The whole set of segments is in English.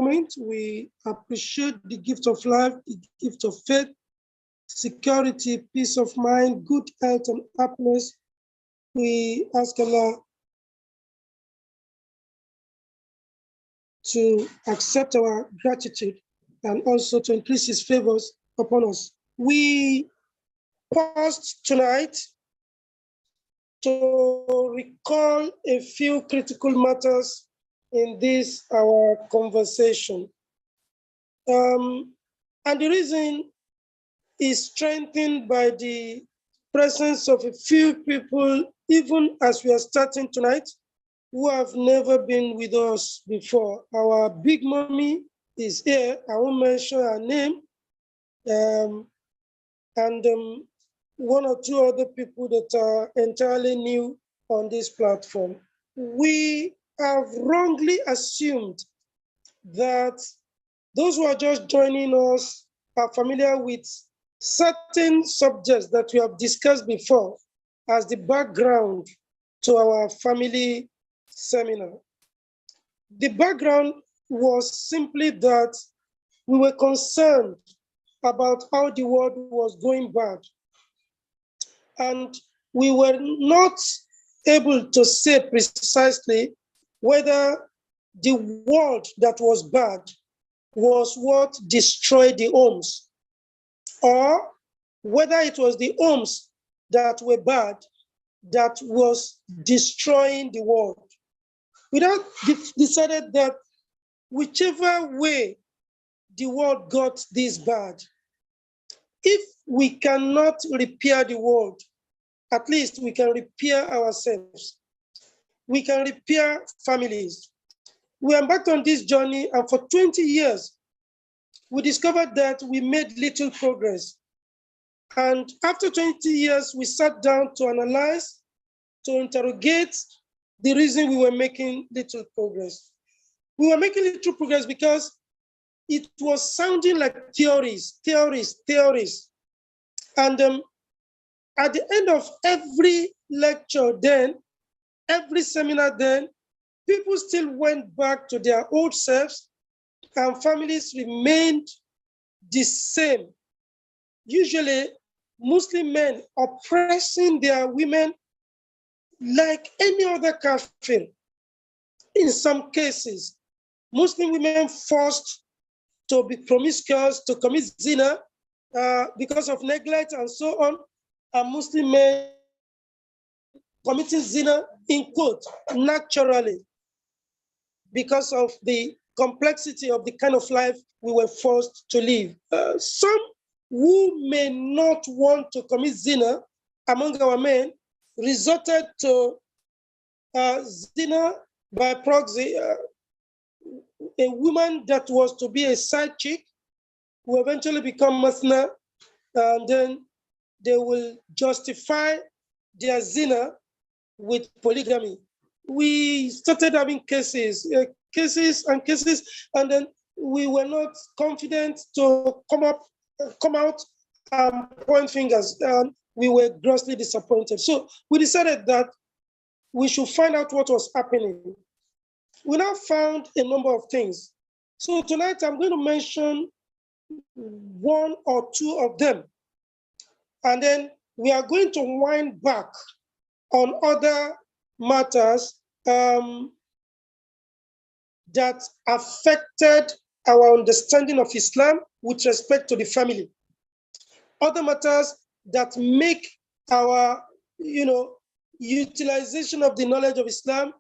moment. We appreciate the gift of life, the gift of faith, security, peace of mind, good health, and happiness. We ask Allah to accept our gratitude and also to increase His favors upon us. We paused tonight to recall a few critical matters in this, our conversation. And the reason is strengthened by the presence of a few people, even as we are starting tonight, who have never been with us before. Our big mommy is here. I won't mention her name. One or two other people that are entirely new on this platform. We have wrongly assumed that those who are just joining us are familiar with certain subjects that we have discussed before as the background to our family seminar. The background was simply that we were concerned about how the world was going bad. And we were not able to say precisely whether the world that was bad was what destroyed the homes, or whether it was the homes that were bad that was destroying the world. We now decided that whichever way the world got this bad, if we cannot repair the world, at least we can repair ourselves. We can repair families. We embarked on this journey, and for 20 years, we discovered that we made little progress. And after 20 years, we sat down to analyze, to interrogate the reason we were making little progress. We were making little progress because it was sounding like theories. And at the end of every lecture then, every seminar then, people still went back to their old selves and families remained the same. Usually, Muslim men oppressing their women like any other kafir. In some cases, Muslim women forced to be promiscuous, to commit zina because of neglect and so on, and Muslim men committing zina in quote, naturally, because of the complexity of the kind of life we were forced to live. Some who may not want to commit zina among our men resorted to zina by proxy. A woman that was to be a side chick will eventually become masna, and then they will justify their zina with polygamy. We started having cases, and then we were not confident to come out and point fingers, and we were grossly disappointed. So we decided that we should find out what was happening. We now found a number of things. So tonight I'm going to mention one or two of them, and then we are going to wind back on other matters that affected our understanding of Islam with respect to the family. Other matters that make our, utilization of the knowledge of Islam,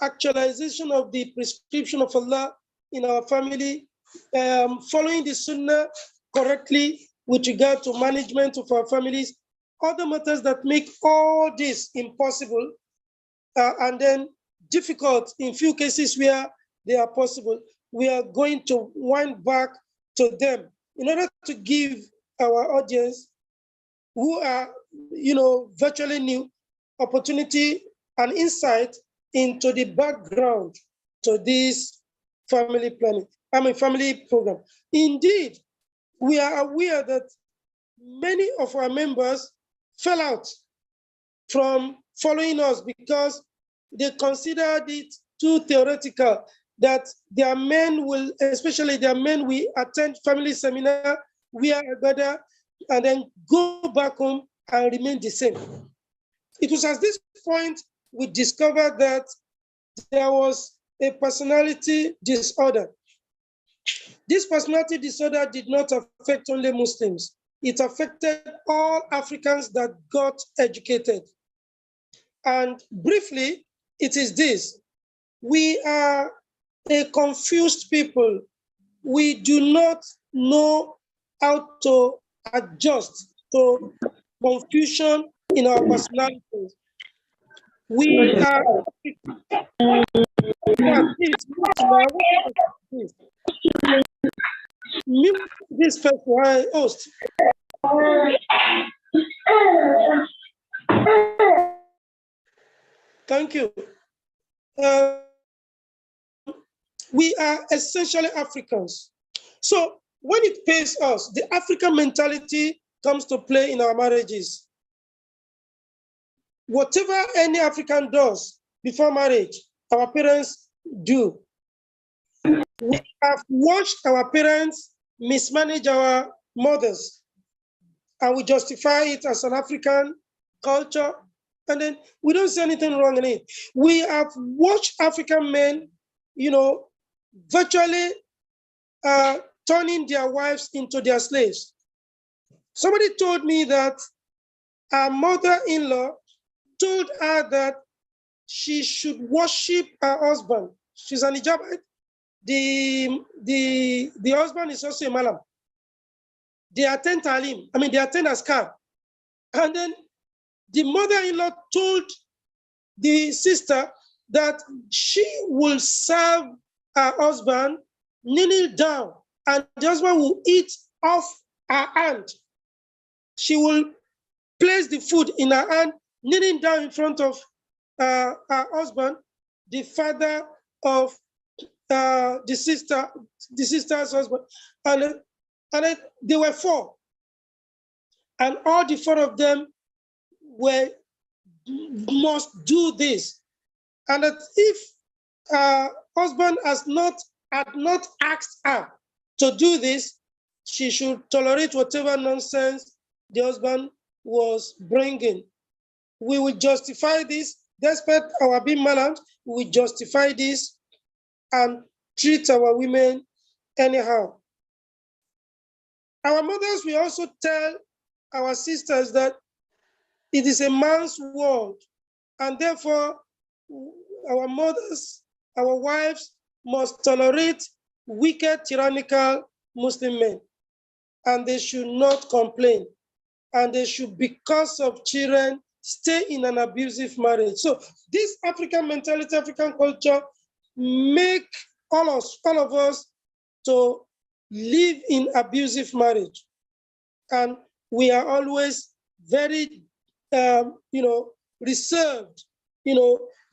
actualization of the prescription of Allah in our family, following the Sunnah correctly with regard to management of our families, other matters that make all this impossible and then difficult in few cases where they are possible. We are going to wind back to them in order to give our audience who are, virtually new opportunity and insight into the background to this family planning, family program. Indeed, we are aware that many of our members fell out from following us because they considered it too theoretical. that their men will, especially their men, will attend family seminar, wear a brother, and then go back home and remain the same. It was at this point we discovered that there was a personality disorder. This personality disorder did not affect only Muslims. It affected all Africans that got educated. And briefly, it is this: we are a confused people. We do not know how to adjust to confusion in our personalities. We are, please, mute this person, host. Thank you. We are essentially Africans. So when it pays us, the African mentality comes to play in our marriages. Whatever any African does before marriage, our parents do. We have watched our parents mismanage our mothers, and we justify it as an African culture, and then we don't see anything wrong in it. We have watched African men, virtually turning their wives into their slaves. Somebody told me that her mother-in-law told her that she should worship her husband. She's an Ijabite. The husband is also a Malam. They attend Talim. They attend Askar. And then the mother-in-law told the sister that she will serve her husband kneeling down, and the husband will eat off her hand. She will place the food in her hand, kneeling down in front of her husband, the father of the sister's husband. And they were 4. And all the 4 of them must do this. And that if husband had not asked her to do this, she should tolerate whatever nonsense the husband was bringing. We will justify this, despite our being malams, we will justify this and treat our women anyhow. Our mothers will also tell our sisters that it is a man's world, and therefore our mothers, our wives must tolerate wicked, tyrannical Muslim men, and they should not complain, and they should, because of children, stay in an abusive marriage. So this African mentality, African culture, make all of us to live in abusive marriage, and we are always very, reserved,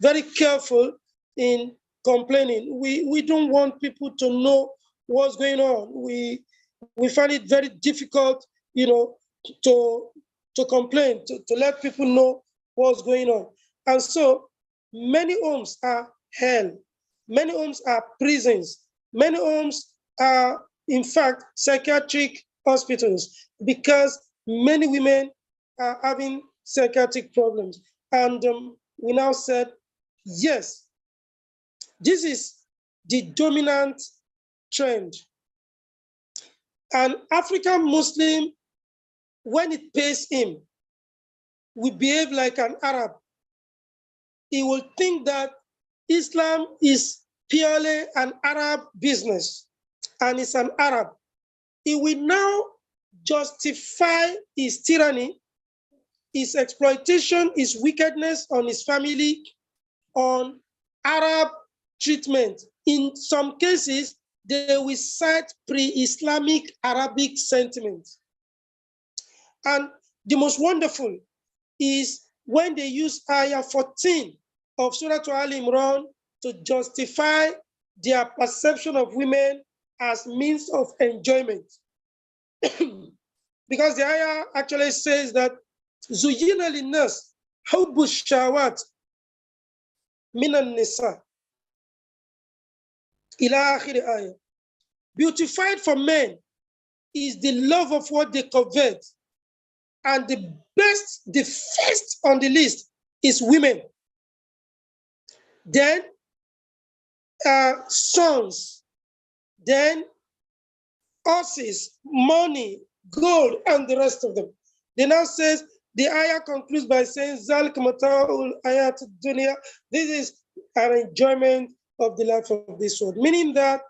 very careful in complaining. We don't want people to know what's going on. We find it very difficult, to complain, to let people know what's going on. And so many homes are hell. Many homes are prisons. Many homes are, in fact, psychiatric hospitals, because many women are having psychiatric problems. And we now said, yes, this is the dominant trend. An African Muslim, when it pays him, will behave like an Arab. He will think that Islam is purely an Arab business, and it's an Arab. He will now justify his tyranny, his exploitation, his wickedness on his family, on Arab treatment. In some cases, they will cite pre-Islamic Arabic sentiments. And the most wonderful is when they use Ayah 14 of Surah Al Imran to justify their perception of women as means of enjoyment. Because the Ayah actually says that Zuyina linnas hubbu shawat minan nisa. Ila akhir ayah. Beautified for men is the love of what they covet. And the first on the list is women. Then sons, then horses, money, gold, and the rest of them. They now says, the ayah concludes by saying, Zalik mata'ul ayat dunya. This is an enjoyment of the life of this world, meaning that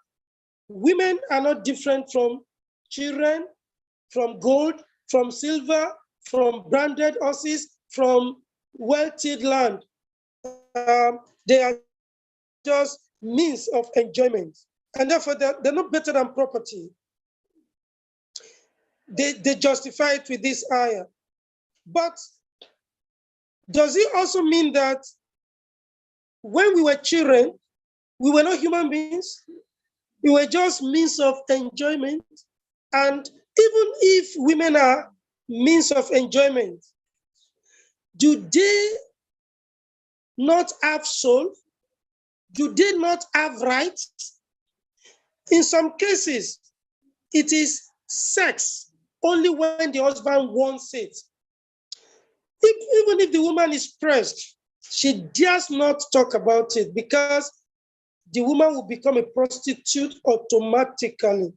women are not different from children, from gold, from silver, from branded horses, from well-tilled land. They are just means of enjoyment. And therefore, they're not better than property. They justify it with this ayah. But does it also mean that when we were children, we were not human beings? We were just means of enjoyment. And even if women are means of enjoyment, do they not have soul? Do they not have rights? In some cases, it is sex only when the husband wants it. Even if the woman is pressed, she dares not talk about it because the woman will become a prostitute automatically.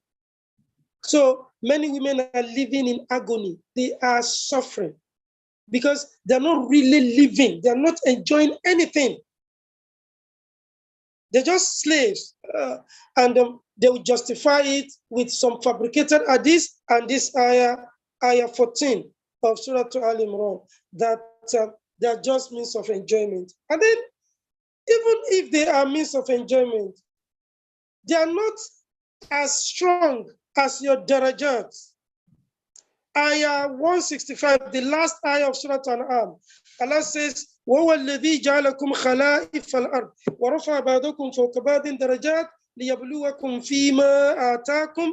So many women are living in agony. They are suffering because they're not really living. They're not enjoying anything. They're just slaves. And they will justify it with some fabricated hadith and this ayah 14 of Surah Al Imran, that they are just means of enjoyment. And then, even if they are means of enjoyment, they are not as strong as your darajat. Ayah 165, the last ayah of Surah Al-An'am, Allah says, وَهُوَ الَّذِي جَعَلَكُمْ خَلَائِفَ الْأَرْضِ وَرَفَعَ بَعْضَكُمْ فَوْقَ بَعْضٍ دَرَجَاتٍ لِيَبْلُوَكُمْ فِي مَا آتَاكُمْ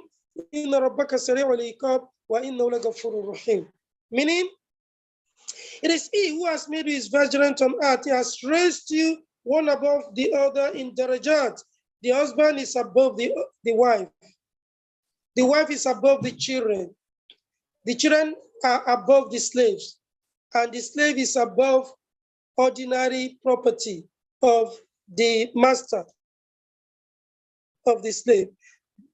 إِنَّ رَبَّكَ سَرِيعُ الْعِقَابِ وَإِنَّهُ لَغَفُورٌ رَحِيمٌ. Meaning, it is He who has made you His vigilant on earth. He has raised you one above the other in darajat. The husband is above the wife. The wife is above the children. The children are above the slaves. And the slave is above ordinary property of the master of the slave.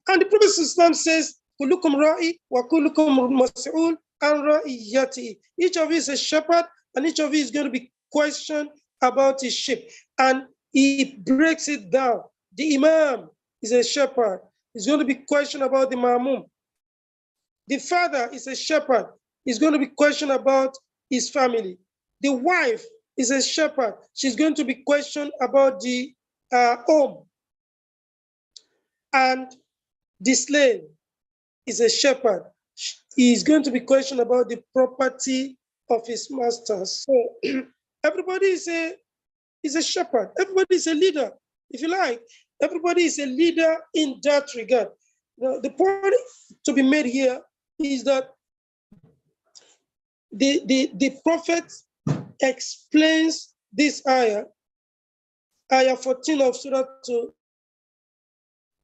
And the Prophet says, "Kullukum ra'i wa kullukum mas'ul an ra'iyati." Each of you is a shepherd, and each of you is going to be questioned about his sheep. And he breaks it down. The imam is a shepherd. He's going to be questioned about the ma'mum. The father is a shepherd. He's going to be questioned about his family. The wife is a shepherd. She's going to be questioned about the home. And the slave is a shepherd. He is going to be questioned about the property of his master. So everybody is a shepherd. Everybody is a leader, if you like. Everybody is a leader in that regard. Now, the point to be made here is that the prophet explains this ayah 14 of Surah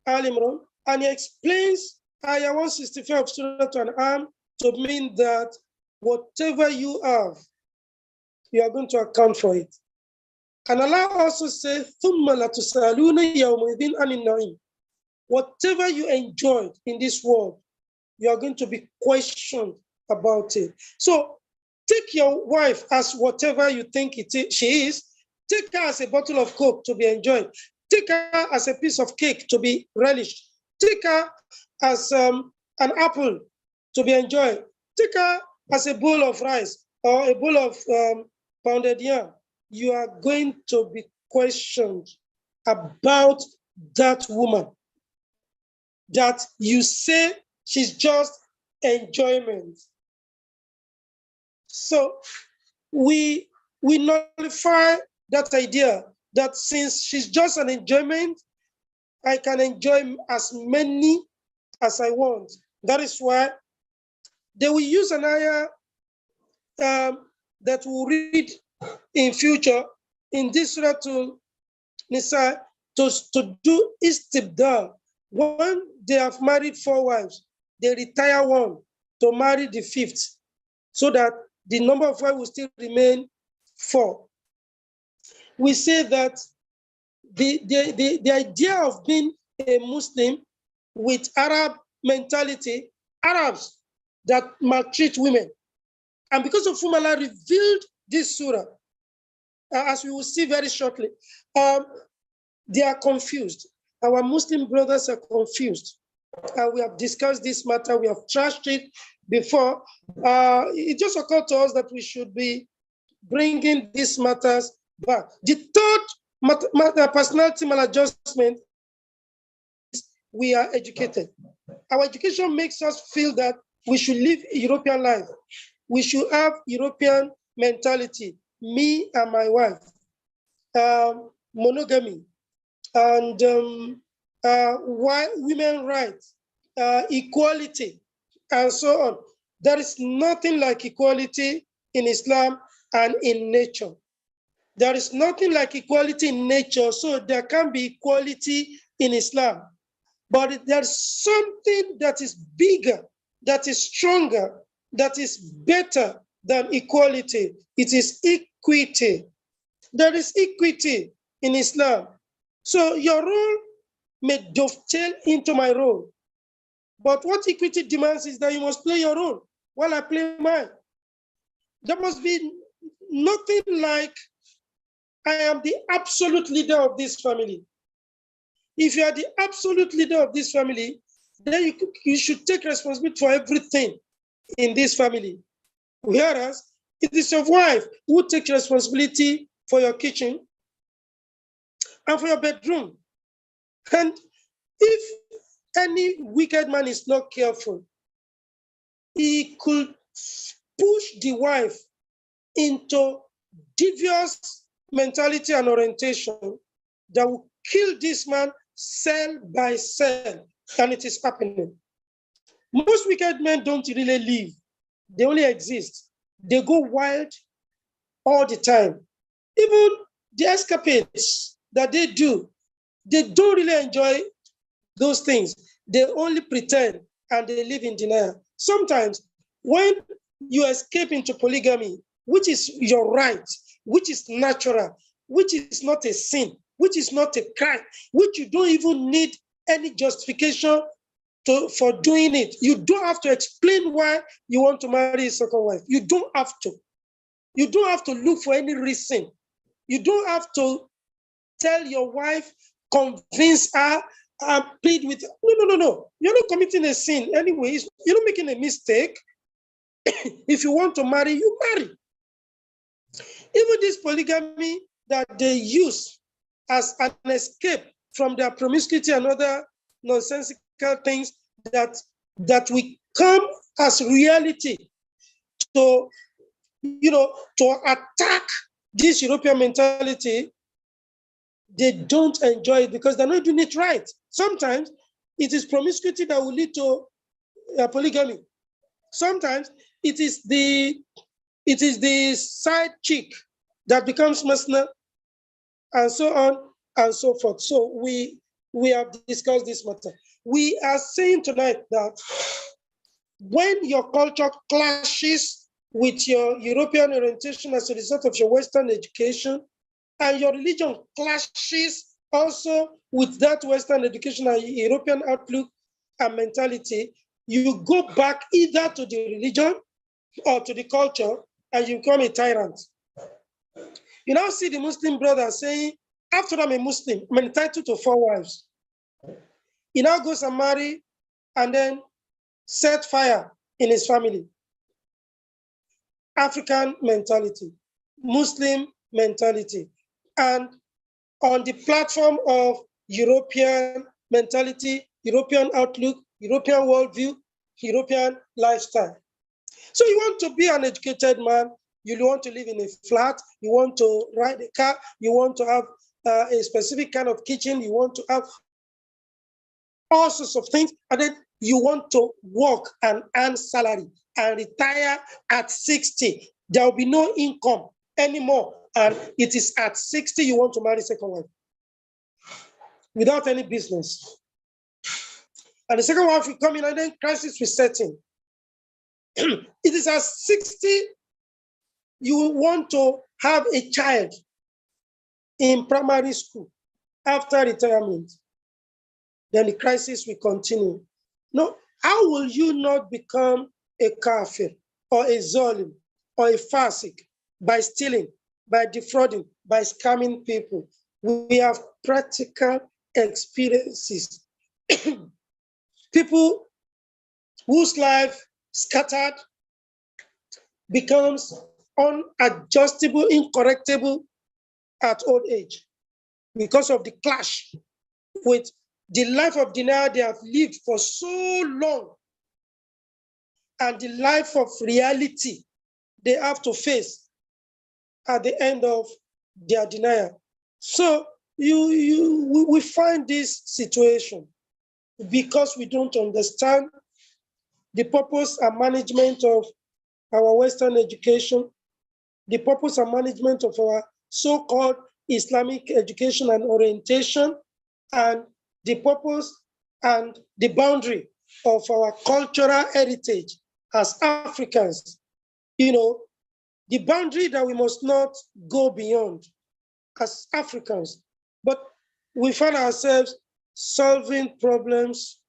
Al Imran, and he explains ayah 165 of Surah Al-An'am to mean that whatever you have, you are going to account for it. And Allah also says, ثُمَّ لَتُسْأَلُونَ يَوْمَئِذٍ عَنِ النَّعِيمِ. Whatever you enjoyed in this world, you are going to be questioned about it. So take your wife as whatever you think she is. Take her as a bottle of Coke to be enjoyed. Take her as a piece of cake to be relished. Take her as an apple to be enjoyed. Take her as a bowl of rice or a bowl of pounded yam. You are going to be questioned about that woman that you say she's just enjoyment. So we nullify that idea that since she's just an enjoyment, I can enjoy as many as I want. That is why they will use an ayah that we'll read in future in this Surah to Nisa. to do istibdal. When they have married 4 wives, they retire one to marry the 5th, so that the number of wives will still remain 4. We say that the idea of being a Muslim with Arab mentality, Arabs that maltreat women, and because of whom Allah revealed this surah, as we will see very shortly, they are confused. Our Muslim brothers are confused. We have discussed this matter. We have trashed it before. It just occurred to us that we should be bringing these matters back. The third personality maladjustment is we are educated. Our education makes us feel that we should live a European life. We should have European mentality, me and my wife, monogamy, and women rights, equality, and so on. There is nothing like equality in Islam and in nature. There is nothing like equality in nature, so there can be equality in Islam. But there's something that is bigger, that is stronger, that is better than equality. It is equity. There is equity in Islam. So your role may dovetail into my role. But what equity demands is that you must play your role while I play mine. There must be nothing like I am the absolute leader of this family. If you are the absolute leader of this family, then you should take responsibility for everything in this family. Whereas it is your wife who takes responsibility for your kitchen and for your bedroom. And if any wicked man is not careful, he could push the wife into devious mentality and orientation that will kill this man cell by cell, and it is happening. Most wicked men don't really live. They only exist. They go wild all the time. Even the escapades that they do, they don't really enjoy those things. They only pretend and they live in denial. Sometimes when you escape into polygamy, which is your right, which is natural, which is not a sin, which is not a crime, which you don't even need any justification for doing it. You don't have to explain why you want to marry a second wife. You don't have to. You don't have to look for any reason. You don't have to tell your wife, convince her, plead with her. No. You're not committing a sin anyway. You're not making a mistake. If you want to marry, you marry. Even this polygamy that they use as an escape from their promiscuity and other nonsensical things that will come as reality to attack this European mentality, they don't enjoy it because they're not doing it right. Sometimes it is promiscuity that will lead to polygamy. Sometimes it is the side chick that becomes masna, and so on and so forth. So we have discussed this matter. We are saying tonight that when your culture clashes with your European orientation as a result of your Western education, and your religion clashes also with that Western education and European outlook and mentality, you go back either to the religion or to the culture and you become a tyrant. You now see the Muslim brother saying, after I'm a Muslim, I'm entitled to 4 wives. He now goes and marry and then set fire in his family. African mentality, Muslim mentality. And on the platform of European mentality, European outlook, European worldview, European lifestyle. So you want to be an educated man, you want to live in a flat, you want to ride a car, you want to have a specific kind of kitchen, you want to have all sorts of things, and then you want to work and earn salary and retire at 60. There will be no income anymore. And it is at 60 you want to marry second wife. without any business. And the second wife will come in and then crisis will set in. It is at 60, you want to have a child in primary school after retirement. Then the crisis will continue. No, how will you not become a kafir or a zalim or a fasik by stealing, by defrauding, by scamming people? We have practical experiences. People whose life scattered becomes unadjustable, incorrectable at old age because of the clash with the life of denial they have lived for so long and the life of reality they have to face at the end of their denial. So we find this situation because we don't understand the purpose and management of our Western education, the purpose and management of our so-called Islamic education and orientation, and the purpose and the boundary of our cultural heritage as Africans. You know, the boundary that we must not go beyond as Africans. But we find ourselves solving problems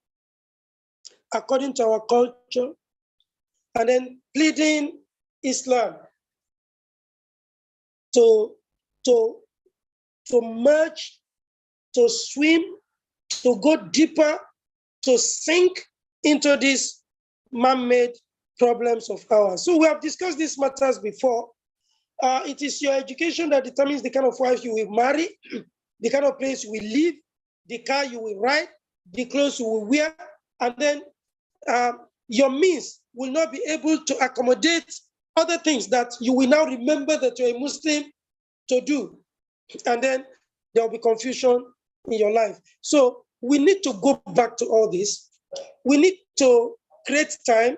according to our culture and then pleading Islam to merge, to swim, to go deeper, to sink into these man-made problems of ours. So we have discussed these matters before. It is your education that determines the kind of wife you will marry, the kind of place you will live, the car you will ride, the clothes you will wear, and then your means will not be able to accommodate other things that you will now remember that you're a Muslim to do. And then there will be confusion in your life. So we need to go back to all this. We need to create time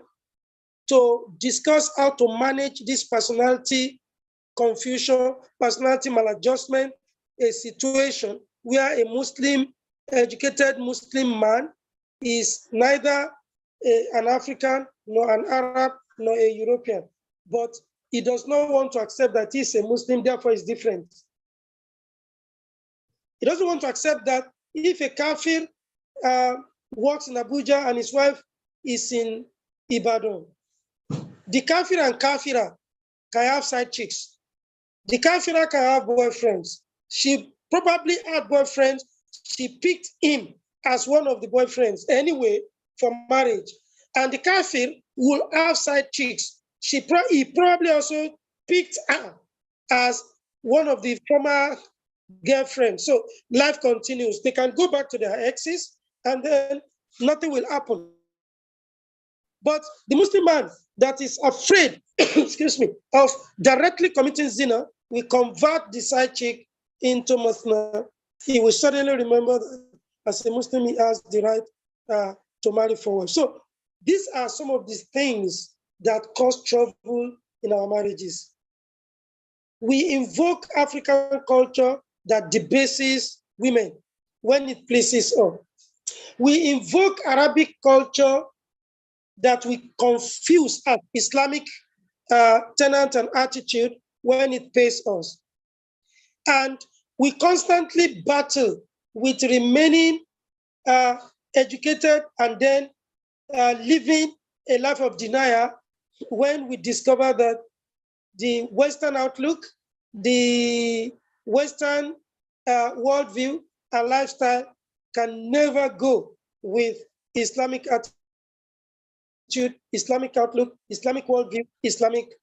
to discuss how to manage this personality confusion, personality maladjustment, a situation where a Muslim, educated Muslim man is neither an African, nor an Arab, nor a European, but he does not want to accept that he's a Muslim, therefore he's different. He doesn't want to accept that if a kafir works in Abuja and his wife is in Ibadan, the kafir and kafira can have side chicks. The kafira can have boyfriends. She probably had boyfriends. She picked him as one of the boyfriends anyway for marriage. And the kafir will have side chicks. He probably also picked her as one of the former girlfriends. So life continues. They can go back to their exes and then nothing will happen. But the Muslim man that is afraid, excuse me, of directly committing zina will convert the side chick into Muslim. He will suddenly remember that as a Muslim, he has the right to marry forward. So these are some of these things that cause trouble in our marriages. We invoke African culture that debases women when it pleases us. We invoke Arabic culture that we confuse as Islamic tenet and attitude when it pays us. And we constantly battle with remaining educated and then living a life of denial when we discover that the Western outlook, the Western worldview and lifestyle can never go with Islamic attitude, Islamic outlook, Islamic worldview, Islamic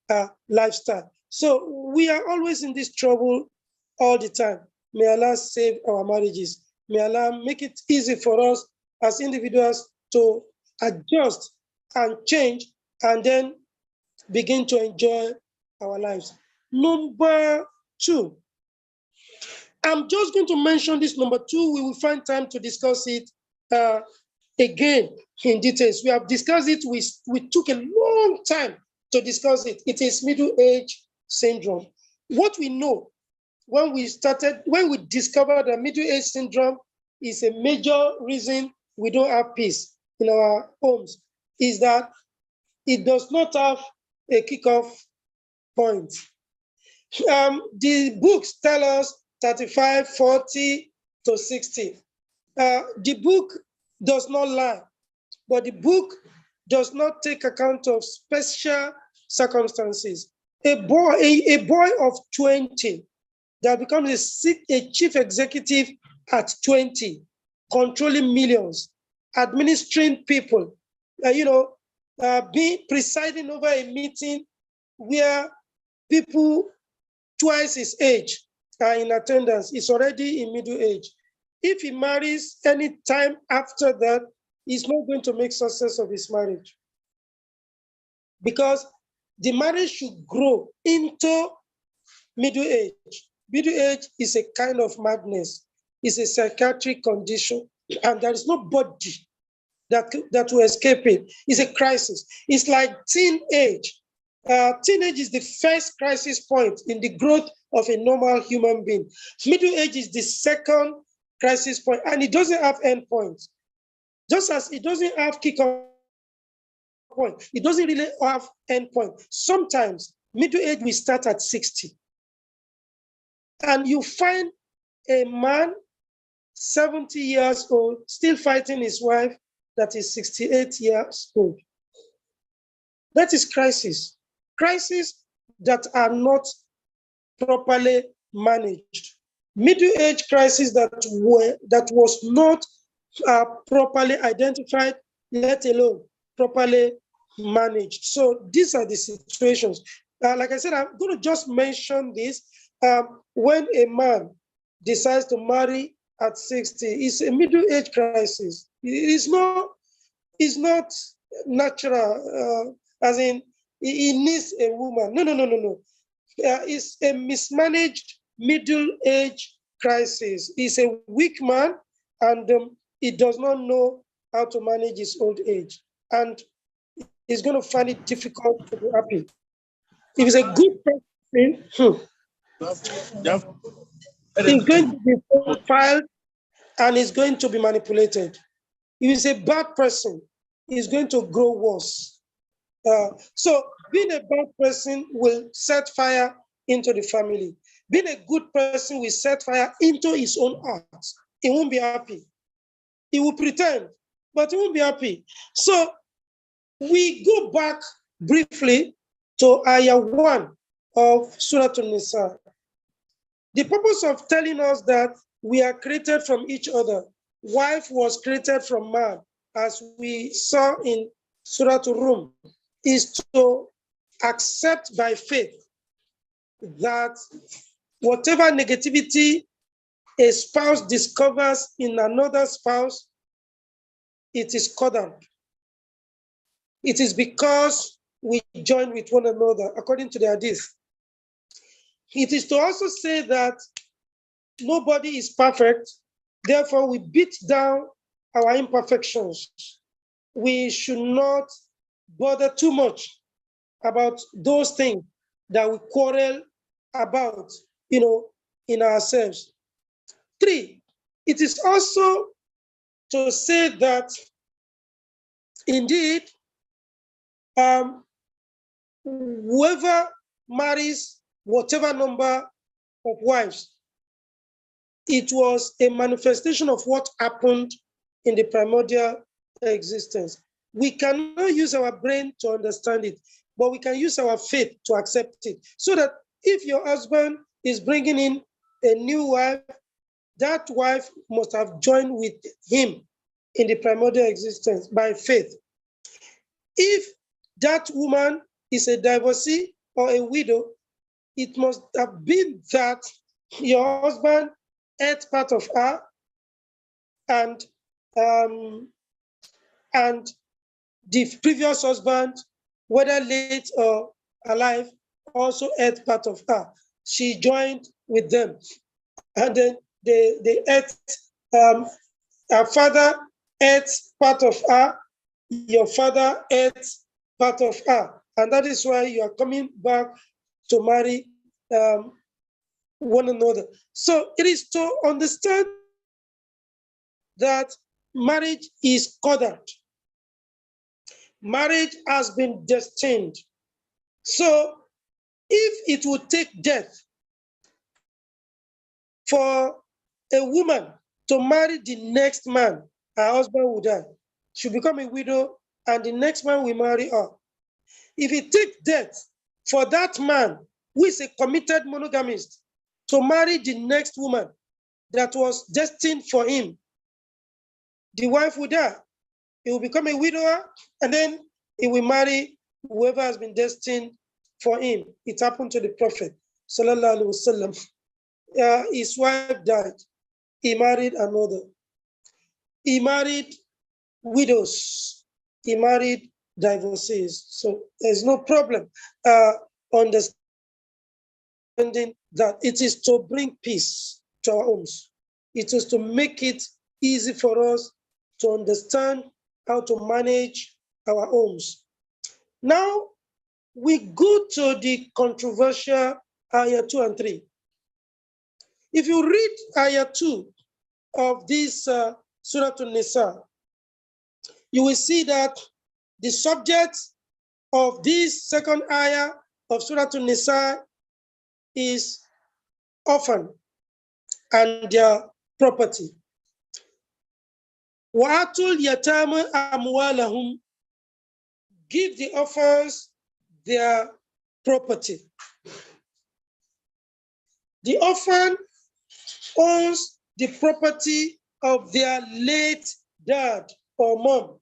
lifestyle. So we are always in this trouble all the time. May Allah save our marriages. May Allah make it easy for us as individuals to adjust and change and then begin to enjoy our lives. Number two, I'm just going to mention this number two. We will find time to discuss it again in details. We have discussed it. We took a long time to discuss it. It is middle age syndrome. What we know when we discovered the middle age syndrome is a major reason we don't have peace in our homes, is that it does not have a kickoff point. The books tell us 35, 40 to 60. The book does not lie, but the book does not take account of special circumstances. A boy of 20 that becomes a chief executive at 20, controlling millions, administering people, being presiding over a meeting where people twice his age are in attendance, is already in middle age. If he marries any time after that, he's not going to make success of his marriage, because the marriage should grow into middle age. Middle age is a kind of madness. It's a psychiatric condition, and there is nobody that will escape it. It's a crisis. It's like teenage. Teenage is the first crisis point in the growth of a normal human being. Middle age is the second crisis point, and it doesn't have end points. Just as it doesn't have kickoff point, it doesn't really have end point. Sometimes middle age will start at 60. And you find a man 70 years old still fighting his wife that is 68 years old. That is crisis. Crises that are not properly managed. Middle age crisis that was not properly identified, let alone properly managed. So these are the situations. Like I said, I'm going to just mention this. When a man decides to marry at 60, it's a middle age crisis. It's not natural, as in he needs a woman. No. It's a mismanaged middle age crisis. He's a weak man, and he does not know how to manage his old age. And he's going to find it difficult to be happy. If he's a good person, he's going to be profiled and he's going to be manipulated. If he's a bad person, he's going to grow worse. So being a bad person will set fire into the family. Being a good person will set fire into his own heart. He won't be happy. He will pretend, but he won't be happy. So we go back briefly to Ayah 1 of Surah An-Nisa. The purpose of telling us that we are created from each other. Wife was created from man, as we saw in Surah Rum, is to accept by faith that whatever negativity a spouse discovers in another spouse, it is Qur'an. It is because we join with one another, according to the hadith. It is to also say that nobody is perfect, therefore we beat down our imperfections. We should not bother too much about those things that we quarrel about, in ourselves. 3, it is also to say that indeed, whoever marries whatever number of wives, it was a manifestation of what happened in the primordial existence. We cannot use our brain to understand it, but we can use our faith to accept it. So that if your husband is bringing in a new wife, that wife must have joined with him in the primordial existence by faith. If that woman is a divorcee or a widow, it must have been that your husband ate part of her, and the previous husband, whether late or alive, also ate part of her. She joined with them, and then they ate. Her father ate part of her. Your father ate part of her, and that is why you are coming back to marry one another. So it is to understand that marriage is Qur'an. Marriage has been destined. So if it would take death for a woman to marry the next man, her husband will die. She'll become a widow, and the next man will marry her. If it takes death for that man who is a committed monogamist to marry the next woman that was destined for him, the wife will die. He will become a widower, and then he will marry whoever has been destined for him. It happened to the Prophet, sallallahu alaihi wasallam. His wife died. He married another. He married widows. He married divorcees. So there's no problem understanding that it is to bring peace to our homes. It is to make it easy for us to understand how to manage our homes. Now we go to the controversial ayah 2 and 3. If you read ayah 2 of this Surah An-Nisa, you will see that the subject of this second ayah of Surah An-Nisa is orphan and their property. وَآتُوا الْيَتَامَ أَمْوَالَهُمْ, give the orphans their property. The orphan owns the property of their late dad or mom.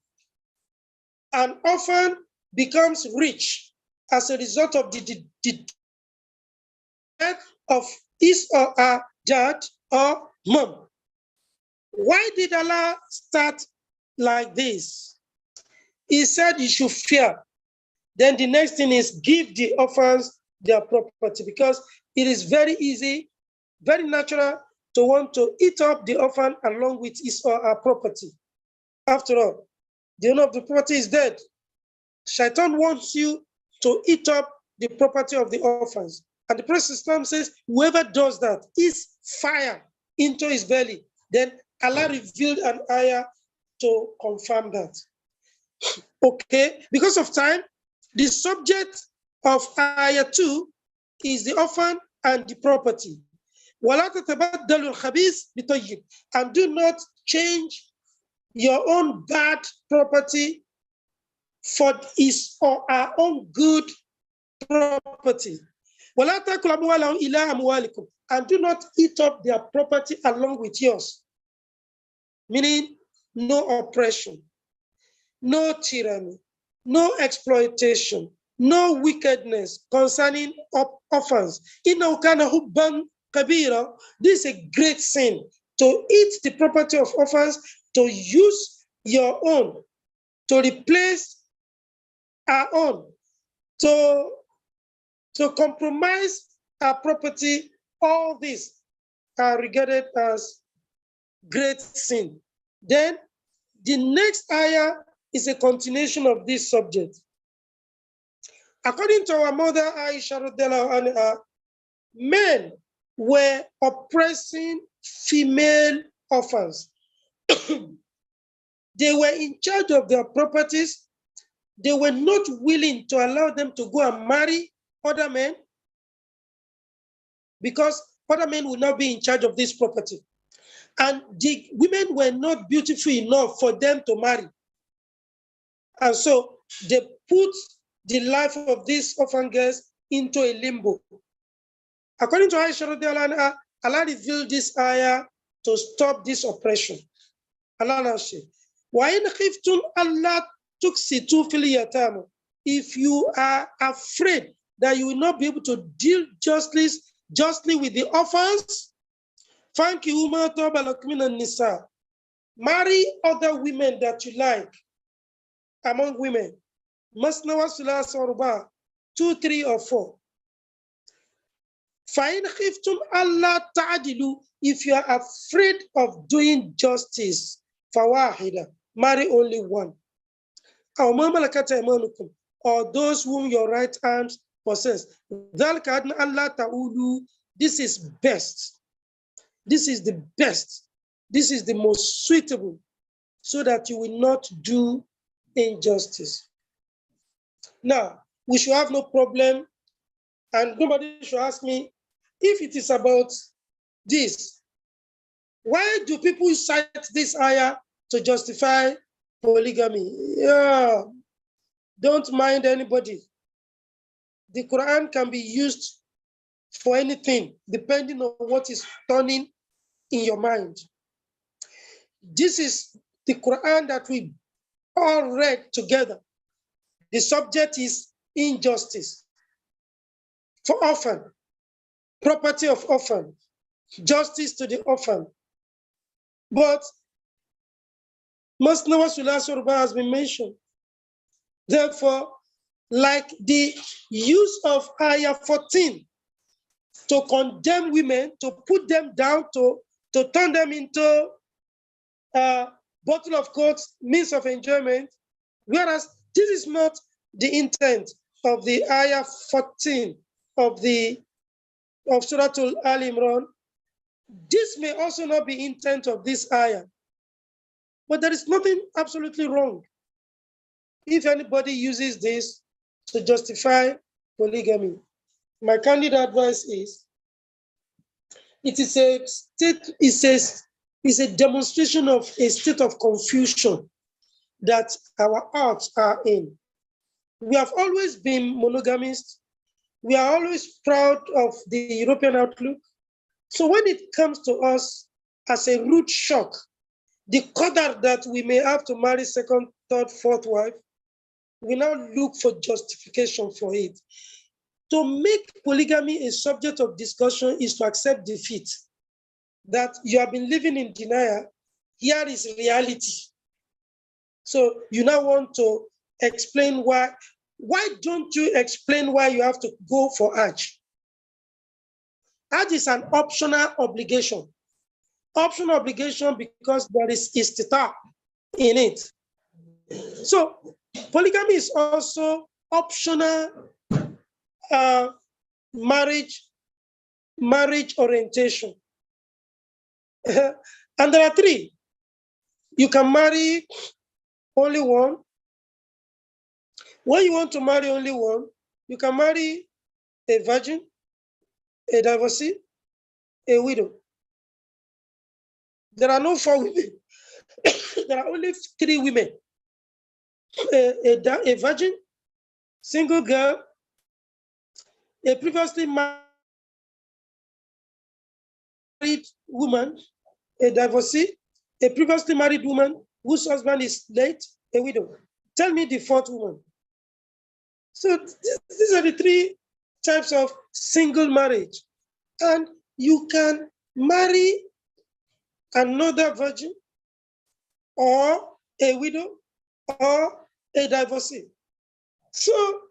An orphan becomes rich as a result of the death of his or her dad or mom. Why did Allah start like this? He said you should fear. Then the next thing is give the orphans their property, because it is very easy, very natural to want to eat up the orphan along with his or her property. After all, the owner of the property is dead. Shaitan wants you to eat up the property of the orphans. And the Prophet says, whoever does that is fire into his belly. Then Allah revealed an ayah to confirm that. Okay, because of time, the subject of ayah 2 is the orphan and the property. And do not change your own bad property for his or our own good property. And do not eat up their property along with yours. Meaning, no oppression, no tyranny, no exploitation, no wickedness concerning orphans. This is a great sin, to eat the property of orphans, to use your own, to replace our own, to compromise our property. All these are regarded as great sin. Then the next ayah is a continuation of this subject. According to our mother Aisha radiallahu anha, men were oppressing female orphans. They were in charge of their properties. They were not willing to allow them to go and marry other men, because other men will not be in charge of this property. And the women were not beautiful enough for them to marry. And so they put the life of these orphan girls into a limbo. According to Aisha radiallahu anha, Allah revealed this ayah to stop this oppression. Allah said, وَإِنْ خِفْتُمْ أَلَّا تُقْسِطُوا فِي الْيَتَامَى, if you are afraid that you will not be able to deal justly with the orphans, فَانْكِحُوا مَا طَابَ لَكُم مِنَ النِّسَاءِ, marry other women that you like among women. مَثْنَى وَثُلَاثَ وَرُبَاعَ, 2, 3, or 4. فَإِنْ خِفْتُمْ أَلَّا تَعْدِلُوا, if you are afraid of doing justice, فَوَاحِدًا, marry only one. أَوْ مَا مَلَكَتْ أَيْمَانُكُمْ, or those whom your right hand possess. ذَلْكَ أَدْنَىٰ أَلَّا تَعُولُوا, this is best. This is the best, this is the most suitable so that you will not do injustice. Now, we should have no problem, and nobody should ask me if it is about this. Why do people cite this ayah to justify polygamy? Yeah, don't mind anybody. The Quran can be used for anything, depending on what is turning in your mind. This is the Quran that we all read together. The subject is injustice for orphan, property of orphan, justice to the orphan. But Masna wa Sulasa Ruba has been mentioned. Therefore, like the use of Ayah 14 to condemn women, to put them down, to turn them into a bottle of coke, means of enjoyment, whereas this is not the intent of the Ayah 14 of Surah Al Imran. This may also not be intent of this ayah, but there is nothing absolutely wrong if anybody uses this to justify polygamy. My candid advice is, it is a demonstration of a state of confusion that our hearts are in. We have always been monogamists. We are always proud of the European outlook. So when it comes to us as a root shock, the qadar that we may have to marry second, third, fourth wife, we now look for justification for it. To make polygamy a subject of discussion is to accept defeat, that you have been living in denial. Here is reality. So you now want to explain why. Why don't you explain why you have to go for Hajj? Hajj is an optional obligation. Optional obligation because there is istita in it. So polygamy is also optional marriage orientation. And there are three. You can marry only one. When you want to marry only one, you can marry a virgin, a divorcee, a widow. There are no 4 women. There are only 3 women. A virgin, single girl, a previously married woman, a divorcee, a previously married woman whose husband is late, a widow. Tell me the 4th woman. So these are the 3 types of single marriage. And you can marry another virgin or a widow or a divorcee. So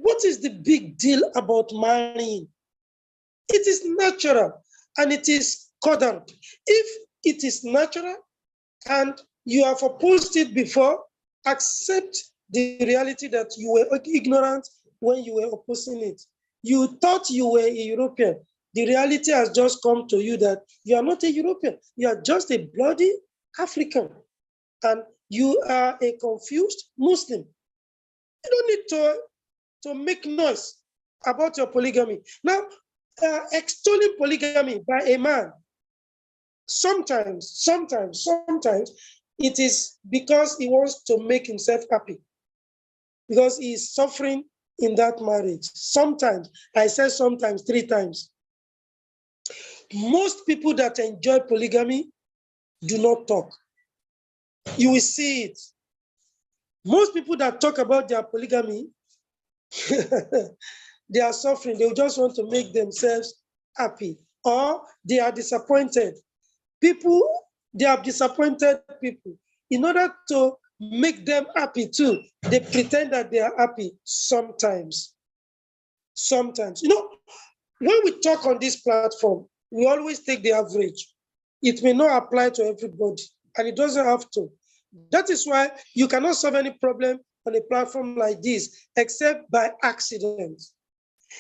what is the big deal about marrying? It is natural and it is qadar. If it is natural and you have opposed it before, accept the reality that you were ignorant when you were opposing it. You thought you were a European. The reality has just come to you that you are not a European. You are just a bloody African. And you are a confused Muslim. You don't need to make noise about your polygamy. Now, extolling polygamy by a man, sometimes it is because he wants to make himself happy, because he is suffering in that marriage. Sometimes, I said sometimes 3 times. Most people that enjoy polygamy do not talk. You will see it. Most people that talk about their polygamy, they are suffering. They just want to make themselves happy, or they are disappointed. They have disappointed people. In order to make them happy too, they pretend that they are happy sometimes. Sometimes. You know, when we talk on this platform, we always take the average. It may not apply to everybody, and it doesn't have to. That is why you cannot solve any problem on a platform like this, except by accident.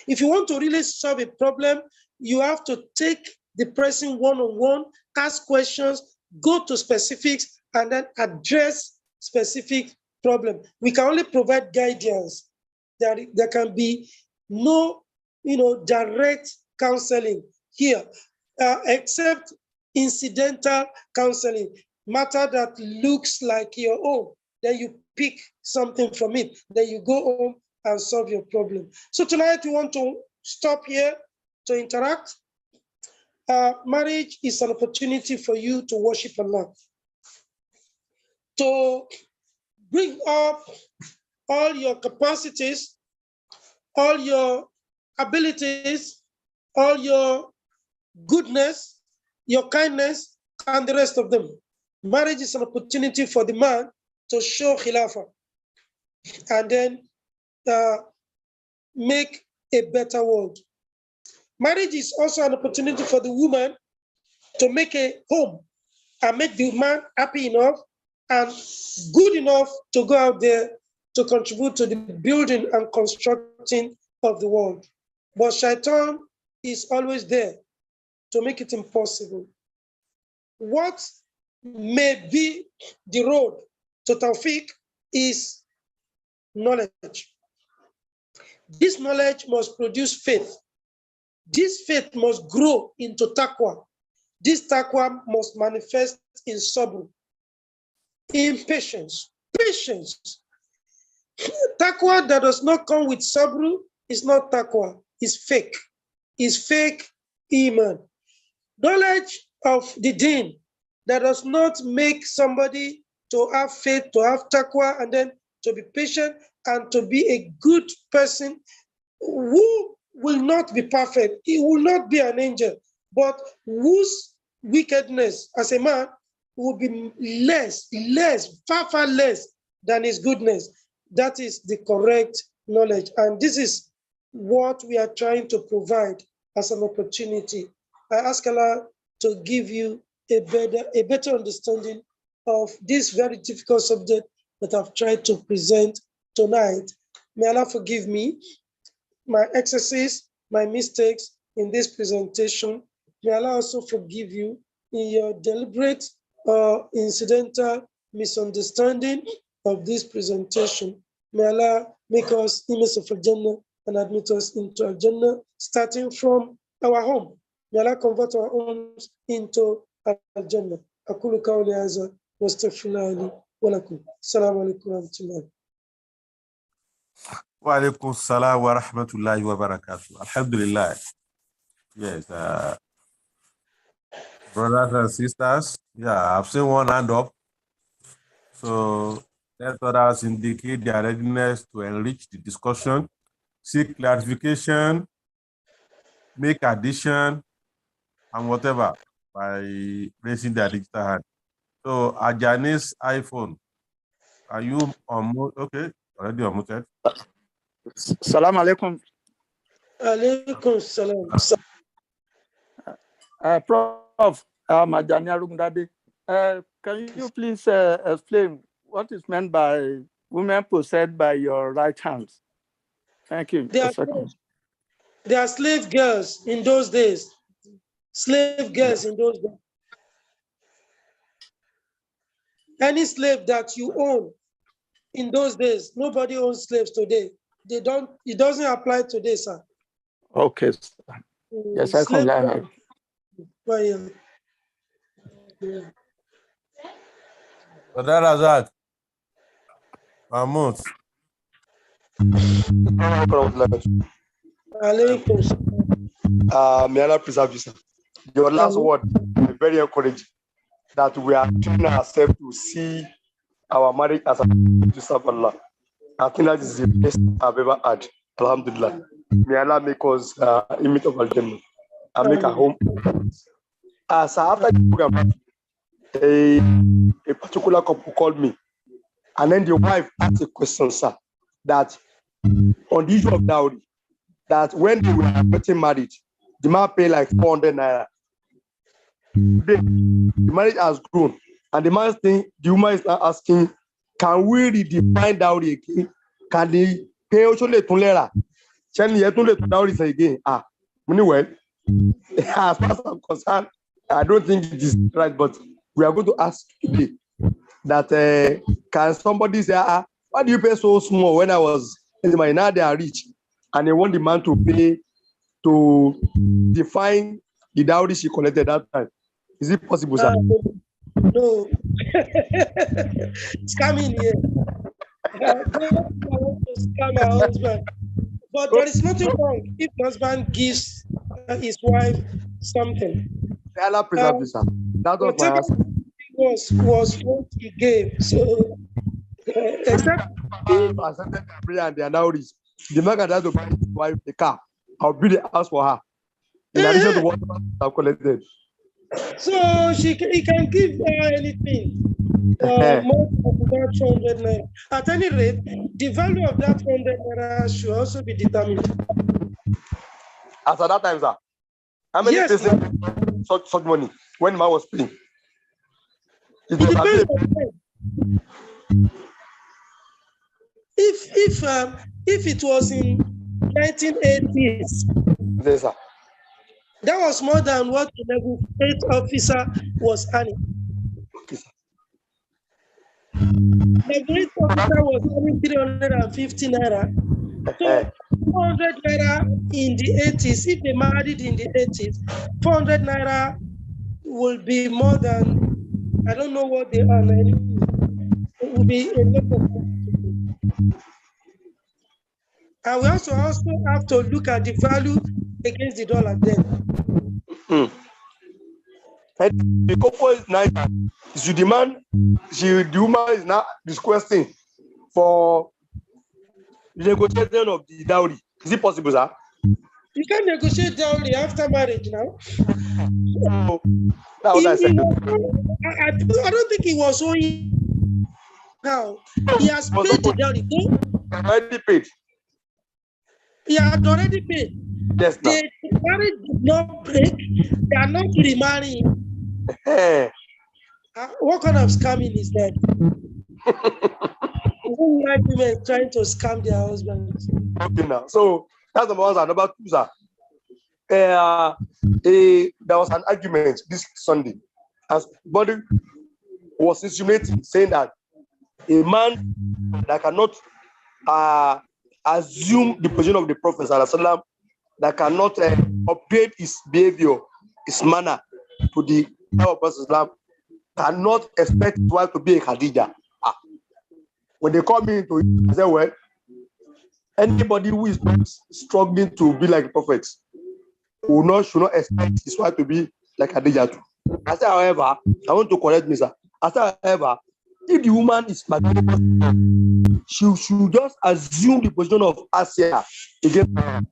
If you want to really solve a problem, you have to take the person one-on-one, ask questions, go to specifics, and then address specific problem. We can only provide guidance. There can be no, direct counseling here, except incidental counseling, matter that looks like your own. Then you pick something from it. Then you go home and solve your problem. So tonight we want to stop here to interact. Marriage is an opportunity for you to worship Allah, to bring up all your capacities, all your abilities, all your goodness, your kindness, and the rest of them. Marriage is an opportunity for the man to show khilafah and then make a better world. Marriage is also an opportunity for the woman to make a home and make the man happy enough and good enough to go out there to contribute to the building and constructing of the world. But Shaitan is always there to make it impossible. What may be the road to Tawfiq is knowledge. This knowledge must produce faith. This faith must grow into taqwa. This taqwa must manifest in sabr, in patience. Patience. Taqwa that does not come with sabr is not taqwa, it's fake. It's fake iman. Knowledge of the deen that does not make somebody to have faith, to have taqwa, and then to be patient and to be a good person who will not be perfect. He will not be an angel, but whose wickedness as a man will be less, far less than his goodness. That is the correct knowledge. And this is what we are trying to provide as an opportunity. I ask Allah to give you a better understanding of this very difficult subject that I've tried to present tonight. May Allah forgive me my excesses, my mistakes in this presentation. May Allah also forgive you in your deliberate or incidental misunderstanding of this presentation. May Allah make us inmates of Al-Jannah and admit us into Al-Jannah, starting from our home. May Allah convert our homes into Al-Jannah. أقول قولي هذا واستغفر الله لي ولكم. السلام عليكم ورحمة الله. Wa alaikum salam wa rahmatullahi wa barakatuh. Alhamdulillah. Yes, brothers and sisters, I've seen one hand up. So let others indicate their readiness to enrich the discussion, seek clarification, make addition, and whatever by raising their digital hand. So Ajani's iPhone, are you on mute? Okay, already unmuted. Salam alaikum. Alaikum salam. Prof. Majani Arugundade, can you please explain what is meant by women possessed by your right hand? Thank you. They are slave girls in those days. Slave girls in those days. Any slave that you own in those days, nobody owns slaves today. It doesn't apply today, sir. Okay. Yes, I can learn. Brother Azad, Mahmoud. May Allah preserve you, sir. Your last word is very encouraging. That we are training ourselves to see our marriage as a to serve Allah. I think that is the best I've ever had. Alhamdulillah. May Allah make us image of Al-Jannah and make a home. So after the program, a particular couple called me, and then the wife asked a question, sir, that on the issue of dowry, that when they were getting married, the man paid like 400 naira. The marriage has grown, and the woman is now asking, can we redefine dowry again? Can they pay also le tunlera? Can you to dowry again? Well, as far as I'm concerned, I don't think it is right, but we are going to ask today that can somebody say, why do you pay so small when I was in my now they are rich and they want the man to pay to define the dowry she collected that time? Is it possible, sir? No. Scamming here. Don't want to scam her husband. But there is nothing wrong if the husband gives his wife something. Allah preserve you, sir. That was my answer. Was what he gave. So, except if Accepted their prayer and they are now rich. The man can have to buy his wife a car. I'll build a house for her. In addition to what I've collected. so he can give her anything. More than that 200 naira. At any rate, the value of that 200 naira should also be determined. As at that time, sir, how many Yes, percent such money when man was paying? It it was depends available. on them. If it was in 1980s, Yes, sir. that was more than what the level 8 officer was earning. Okay, sir. The 8 officer was earning 350 naira. So 400 naira in the 80s, if they married in the 80s, 400 naira will be more than, I don't know what they earn anyway. It will be a lot of money. And we also have to look at the value against the dollar then. And the couple is nice. She demand, the woman is now requesting for negotiation of the dowry. Is it possible, sir? You can negotiate dowry after marriage now. So, that's what I said. I don't think he was owing now. He has paid the dowry. Already paid. He had already paid. Yes, now. The marriage did not break. They are not remarrying. What kind of scamming is that? Who like women trying to scam their husbands? Okay, now. So that's number one, sir. Number two, sir. There was an argument this Sunday, as body was insinuating, saying that a man that cannot assume the position of the Prophet ﷺ, that cannot upgrade his behavior, his manner to the Prophet ﷺ, cannot expect his wife to be a Khadija. When they come into it, I say, well, anybody who is not struggling to be like the Prophet should not expect his wife to be like Khadija too. I say, however, I want to correct me, sir. I say, however, if the woman is mature, she should just assume the position of Asia against her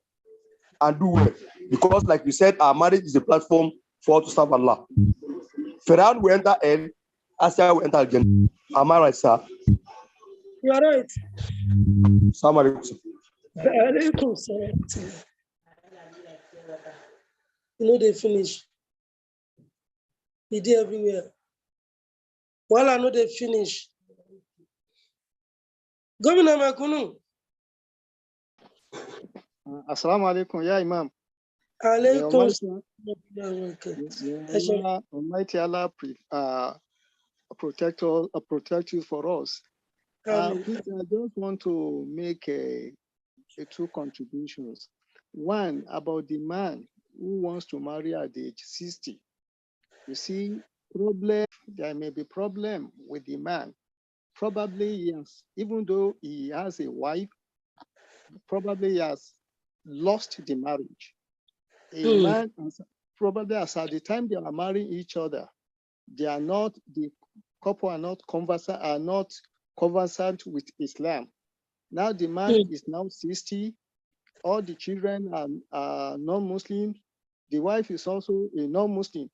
and do well. Because, like you said, our marriage is a platform for us to serve Allah. Pharaoh will enter hell, Asia will enter again. Am I right, sir? You are right. Assalamu alaikum. You know they finish. He did everywhere. Well, I know they finish. Governor Makunu. Assalamu alaikum, ya Imam. Alaikum. Almighty Allah protect you for us. Please, I just want to make two contributions. One, about the man who wants to marry at the age 60. You see, there may be problem with the man. Probably, yes, even though he has a wife, probably he has lost the marriage. A man, probably as at the time they are marrying each other, the couple are not conversant with Islam. Now the man is now 60, all the children are non-Muslim, the wife is also a non-Muslim.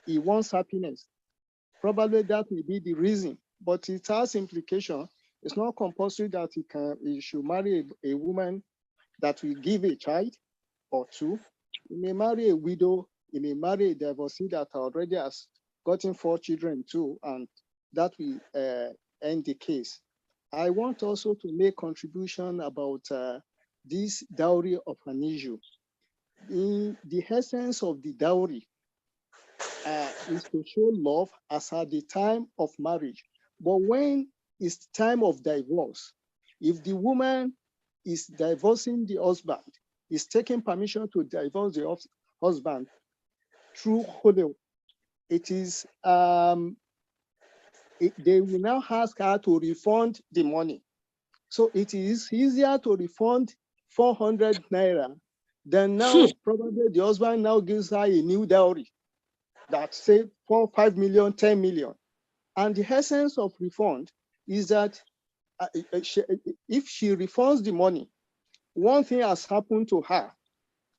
He wants happiness. Probably that may be the reason, but it has implication. It's not compulsory that he should marry a woman that will give a child or two. He may marry a widow, he may marry a divorcee that already has gotten 4 children too, and that will end the case. I want also to make contribution about this dowry of an issue. the essence of the dowry is to show love as at the time of marriage. But when it's time of divorce, if the woman is divorcing the husband, is taking permission to divorce the husband through khulu, it is they will now ask her to refund the money. So it is easier to refund 400 naira than now probably the husband now gives her a new dowry that say 4, 5 million, 10 million. And the essence of refund is that if she refunds the money, one thing has happened to her.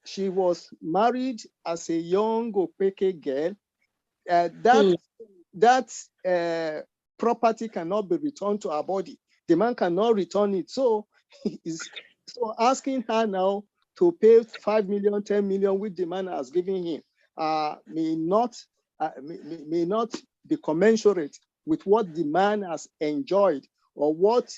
She was married as a young Opeke girl. That property cannot be returned to her body. The man cannot return it. So asking her now to pay 5 million, 10 million, which the man has given him, may not be commensurate with what the man has enjoyed or what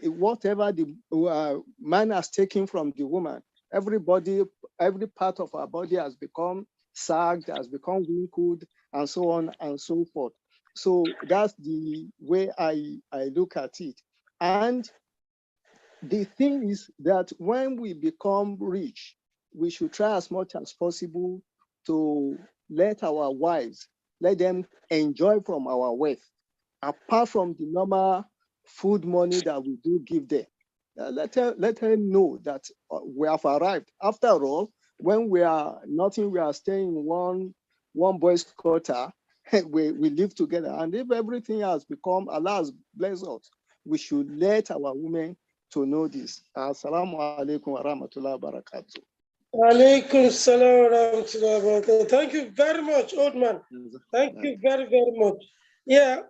whatever the man has taken from the woman. Every part of her body has become sagged, has become wrinkled, and so on and so forth. So that's the way I look at it. And the thing is that when we become rich, we should try as much as possible to let our wives, let them enjoy from our wealth, apart from the normal food money that we do give them. Let her know that we have arrived. After all, when we are nothing, we are staying in one boy's quarter, we live together. And if everything has become, Allah has blessed us, we should let our women to know this. Assalamu alaikum wa rahmatullahi wa barakatuh. Alaikum salam wa rahmatullahi wa barakatuh. Thank you very much, old man. Thank you very, very much. Yeah.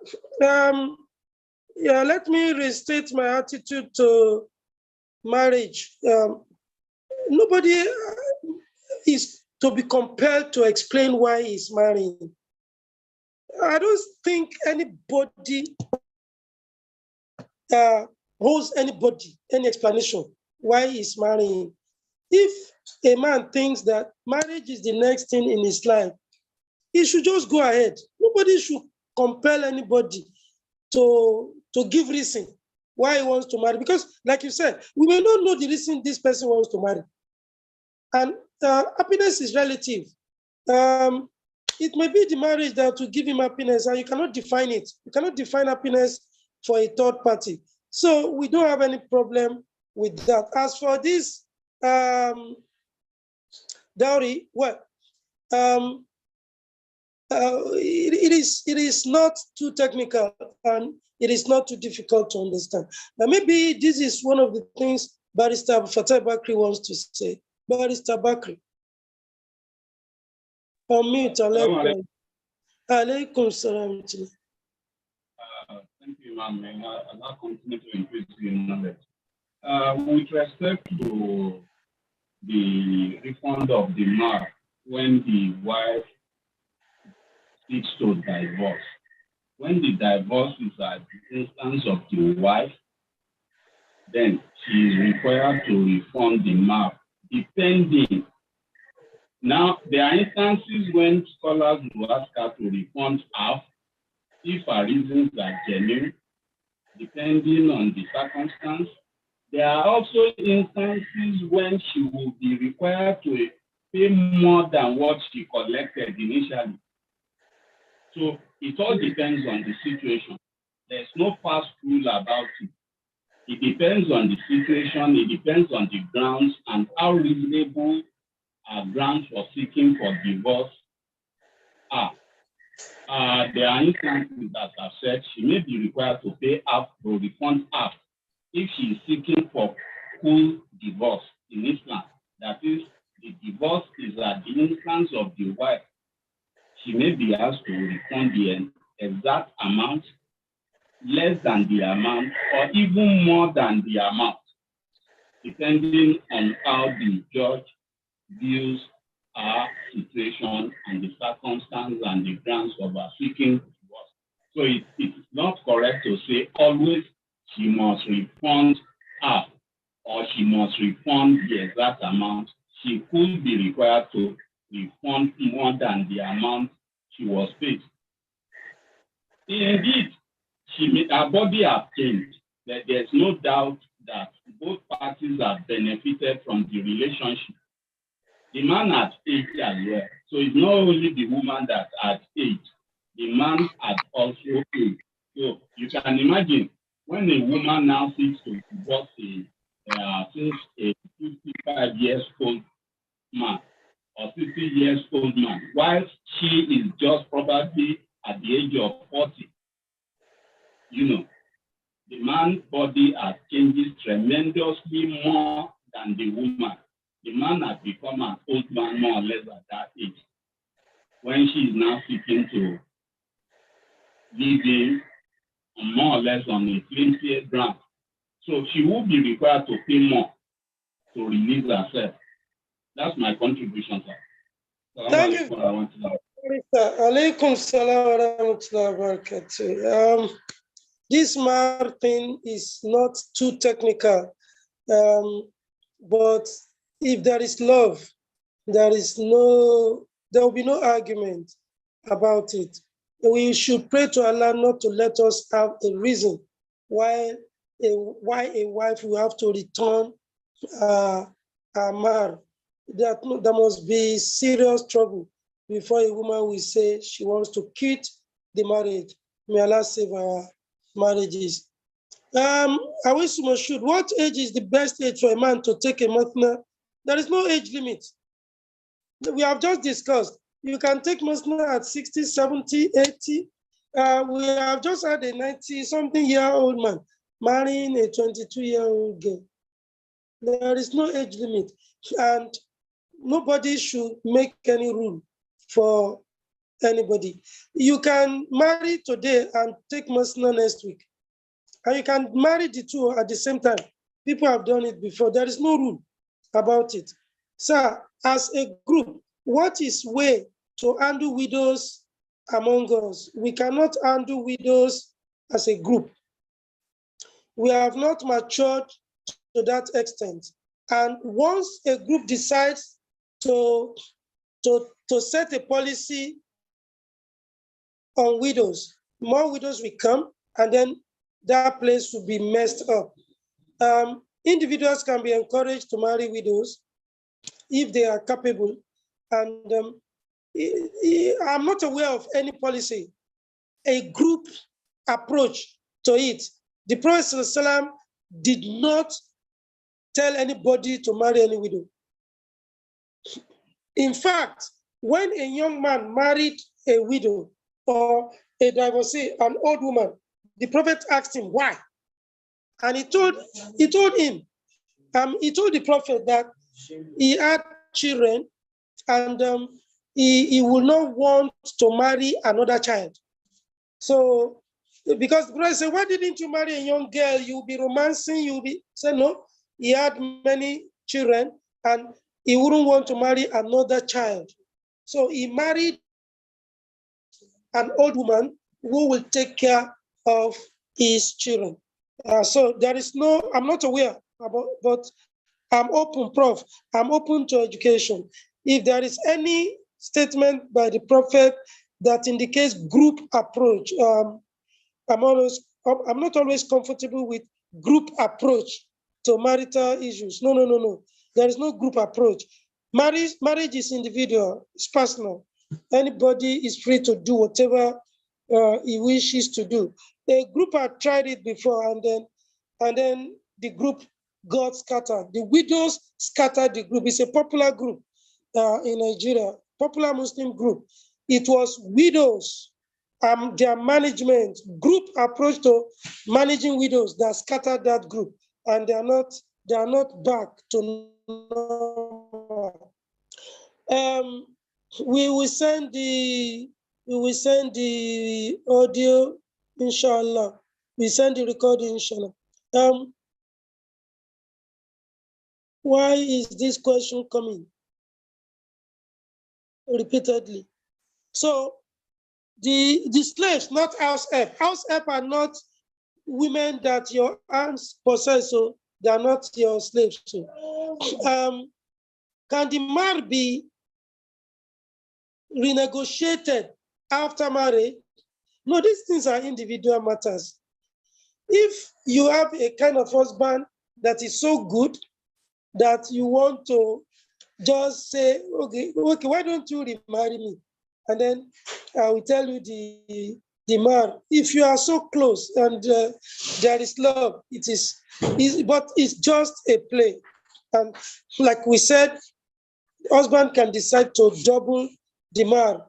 Let me restate my attitude to marriage. Nobody is to be compelled to explain why he's marrying. I don't think anybody owes anybody any explanation why he's marrying. If a man thinks that marriage is the next thing in his life, he should just go ahead. Nobody should compel anybody to give reason why he wants to marry. Because like you said, we may not know the reason this person wants to marry. And happiness is relative. It may be the marriage that will give him happiness, and you cannot define it. You cannot define happiness for a third party. So we don't have any problem with that. As for this dowry, well, it is not too technical and it is not too difficult to understand. Now, maybe this is one of the things Barrister Fatai Bakri wants to say. Barrister Bakri. Unmute. Alaikum salam. Thank you, ma'am. I'll continue to increase your knowledge. With respect to the refund of the mark when the wife seeks to divorce, when the divorce is at the instance of the wife, then she is required to refund the mark, depending. Now, there are instances when scholars will ask her to refund half if her reasons are genuine, depending on the circumstance. There are also instances when she will be required to pay more than what she collected initially. So it all depends on the situation. There's no fast rule about it. It depends on the situation, it depends on the grounds and how reasonable our grounds for seeking for divorce are. There are instances that I've said she may be required to pay half or refund half if she is seeking for full divorce in Islam. That is, the divorce is at the instance of the wife. She may be asked to refund the exact amount, less than the amount, or even more than the amount, depending on how the judge views her situation and the circumstance and the grounds of her seeking divorce. So it's not correct to say always she must refund half. or she must refund the exact amount, she could be required to refund more than the amount she was paid. Indeed, her body has changed. There's no doubt that both parties have benefited from the relationship. The man had aged as well. So it's not only the woman that had aged, the man had also aged. So you can imagine when a woman now seeks to divorce a 55 years old man or 60 years old man, while she is just probably at the age of 40, the man's body has changed tremendously more than the woman. The man has become an old man more or less at that age. When she is now seeking to live in more or less on a flimsy ground. So she will be required to pay more to release herself. That's my contribution, sir. Thank you. Alaikum salam wa rahmatullahi wa barakatuh. This mar thing is not too technical, but if there is love, there will be no argument about it. We should pray to Allah not to let us have a reason why a wife will have to return her mar. There must be serious trouble before a woman will say she wants to quit the marriage. May Allah save our marriages. What age is the best age for a man to take a masna? There is no age limit. We have just discussed. You can take masna at 60, 70, 80. We have just had a 90-something-year-old man marrying a 22-year-old girl. There is no age limit. And nobody should make any rule for anybody. You can marry today and take masna next week. And you can marry the two at the same time. People have done it before. There is no rule about it. So as a group, what is way to handle widows among us? We cannot handle widows as a group. We have not matured to that extent. And once a group decides to set a policy on widows, more widows will come, and then that place will be messed up. Individuals can be encouraged to marry widows if they are capable. And I'm not aware of any policy, a group approach to it. The Prophet ﷺ did not tell anybody to marry any widow. In fact, when a young man married a widow or a divorcee, an old woman, the Prophet asked him why. And he told him, he told the Prophet that he had children and he would not want to marry another child. So, because the Prophet said, why didn't you marry a young girl? You'll be romancing, you'll be, said no, he had many children and he wouldn't want to marry another child. So he married an old woman who will take care of his children. So there is no, I'm not aware about, but I'm open, Prof. I'm open to education. If there is any statement by the Prophet that indicates group approach, I'm not always comfortable with group approach to marital issues. No. There is no group approach. Marriage is individual, it's personal. Anybody is free to do whatever he wishes to do. The group had tried it before, and then the group got scattered. The widows scattered the group. It's a popular group in Nigeria, popular Muslim group. It was widows, their management, group approach to managing widows that scattered that group, and they are not back to normal. We will send the audio, inshallah. We send the recording, inshallah. Why is this question coming repeatedly? So the slaves, not house help. House help are not women that your hands possess. So They are not your slaves too. Can the mar be renegotiated after marriage? No, these things are individual matters. If you have a kind of husband that is so good that you want to just say, okay, why don't you remarry me? And then I will tell you the mar. If you are so close and there is love, but it's just a play. And like we said, husband can decide to double the mar,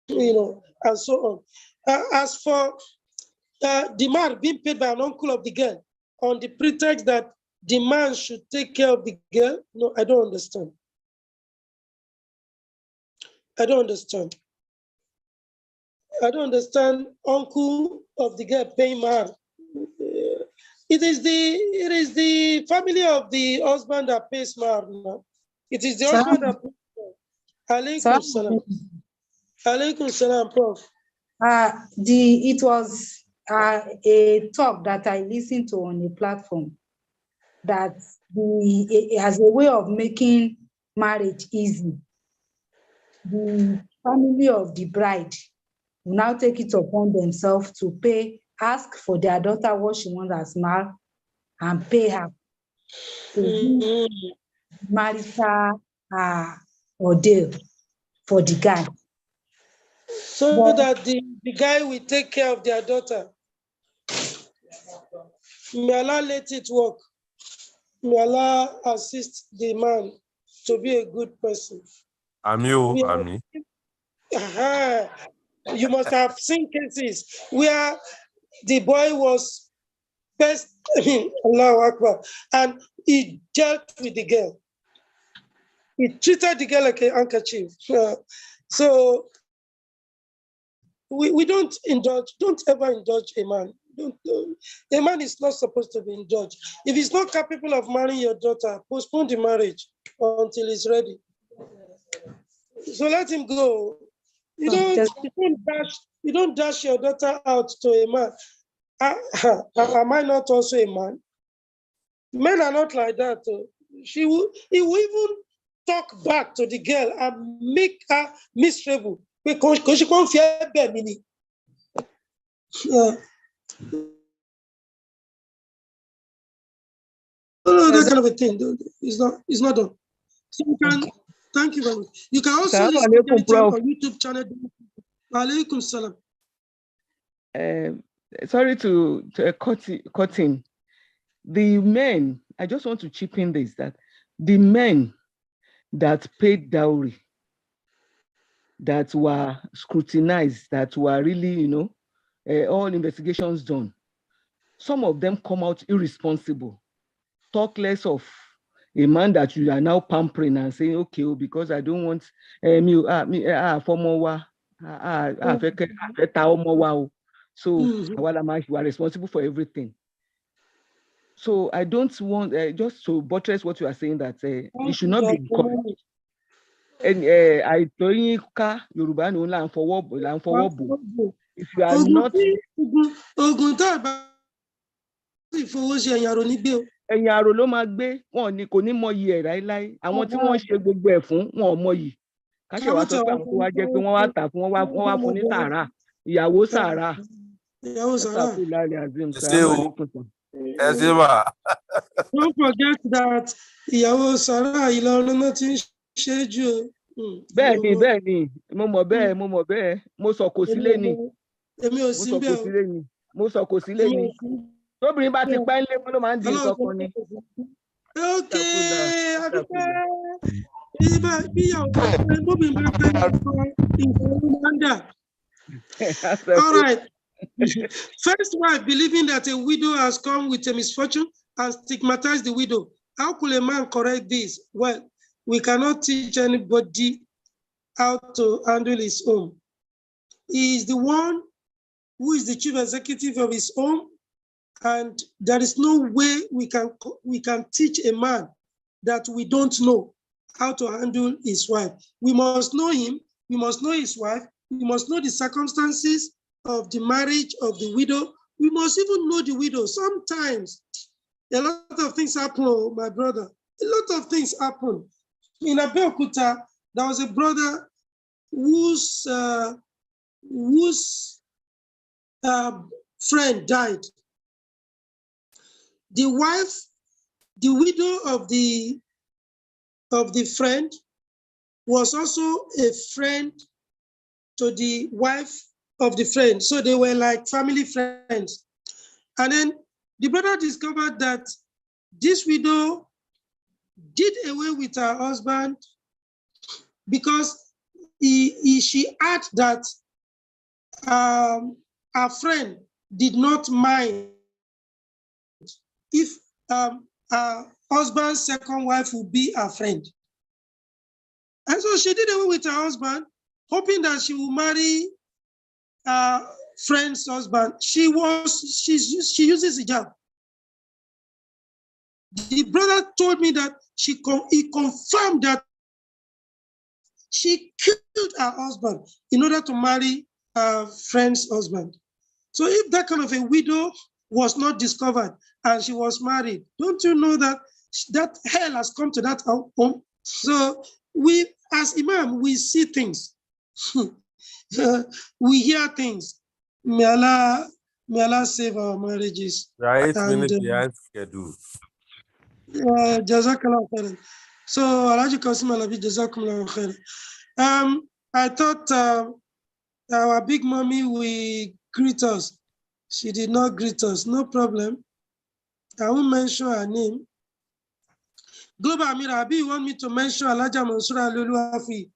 and so on. As for the man being paid by an uncle of the girl on the pretext that the man should take care of the girl, no, I don't understand. I don't understand. I don't understand uncle of the girl paying man. It is the family of the husband that pays man. It is the husband that pays man. Alaikum salam. Alaikum salam, Prof. It was a talk that I listened to on a platform that as a way of making marriage easy, the family of the bride will now take it upon themselves to ask for their daughter what she wants as mar, and pay her to marital ordeal for the guy. So that the guy will take care of their daughter. May Allah let it work. May Allah assist the man to be a good person. Ami. You must have seen cases where the boy was best, Allahu Akbar, and he dealt with the girl. He treated the girl like an handkerchief. So we don't ever indulge a man. A man is not supposed to be indulged. If he's not capable of marrying your daughter, postpone the marriage until he's ready. So let him go. You don't dash your daughter out to a man. Am I not also a man? Men are not like that. He will even talk back to the girl and make her miserable because she can't fear me. No, that kind of a thing. It's not done. So thank you very much. You can also listen to the on YouTube channel. Alaikum salam. Sorry to cut in. The men, I just want to chip in this, that the men that paid dowry, that were scrutinized, that were really, all investigations done, some of them come out irresponsible. Talk less of a man that you are now pampering and saying, okay, because I don't want so you are responsible for everything. So I don't want, just to buttress what you are saying, that it should not be encouraged. And I told you, Yoruba no land for if you are not ẹ̀yìn àrò ló máa gbé, wọn ní kò ní mọyì ẹ̀ láíláí. Àwọn tí wọ́n ṣe gbogbo ẹ̀ fún wọn ò mọyì. Káṣẹ wá sọ pé àwọn tó wá jẹ́ pé wọ́n wá tà fún wọ́n wá fún ní sàárà, ìyàwó sàárà. Don't forget that ìyàwó sàárà Ìlọrin náà ti ń ṣe jù. Bẹ́ẹ̀ni, mo mọ̀ bẹ́ẹ̀, mo sọ kò sílé ni. Èmi ò sí bẹ́ẹ̀. Mo sọ kò sílé ni. Tóbìnrin bá ti pẹ́ ńlé, ló máa ń di ìsọkun ni. Okay, all right. First wife believing that a widow has come with a misfortune and stigmatized the widow. How could a man correct this? Well, we cannot teach anybody how to handle his home. He is the one who is the chief executive of his home, and there is no way we can teach a man that we don't know how to handle his wife. We must know him, we must know his wife, we must know the circumstances of the marriage of the widow. We must even know the widow. Sometimes A lot of things happen, oh, my brother. A lot of things happen. In Abeokuta, there was a brother whose friend died. The wife, the widow of the friend, was also a friend to the wife of the friend. So they were like family friends. And then the brother discovered that this widow did away with her husband because she had that her friend did not mind if her husband's second wife would be her friend. And so she did away with her husband, hoping that she will marry her friend's husband. She uses hijab. The brother told me that he confirmed that she killed her husband in order to marry her friend's husband. So if that kind of a widow was not discovered and she was married, don't you know that that hell has come to that home? So we, as imam, we see things. We hear things. May Allah save our marriages. Right, minutes behind schedule. Jazakallah khairan. So Alhaji Qasim Alabi, Jazakumullah khairan. I thought our big mommy will greet us. She did not greet us. No problem. I won't mention her name. Global Amira, Abi, you want me to mention Alhaja Mansura Luluafi?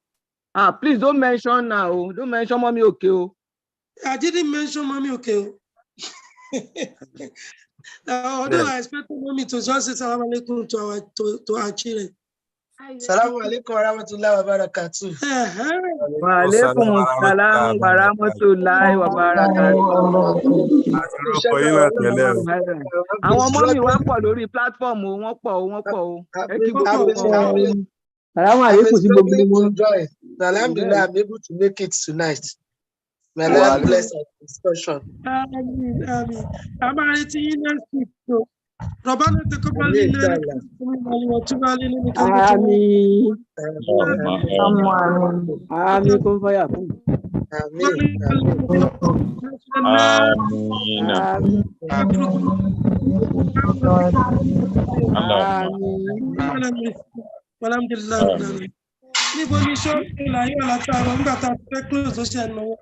Please don't mention now. Don't mention mommy, okay? I didn't mention mommy, okay? Although I expected mommy to just say salam alaikum to our children. Assalamu alaikum wa rahmatullahi wa barakatuh. Wa alaikum assalam wa rahmatullahi wa barakatuh. Àwọn ọmọ mi wá pọ̀ lórí platform o, wọ́n pọ̀ o. Salamu alaikum sí gbogbo wọn. Alhamdulillah, I'm able to make it tonight. May Allah bless our discussion. Amen. I'm ready next week. Rabbana taqabbal minna wa tub alaina. Àmín. Àmín kún fàyà fún. Alhamdulillah. Níbo ni ṣọ́ọ̀ṣì láyé ọ̀la tí àwọn ń gbà tá a fẹ́ close ó ṣe ẹnu wọn.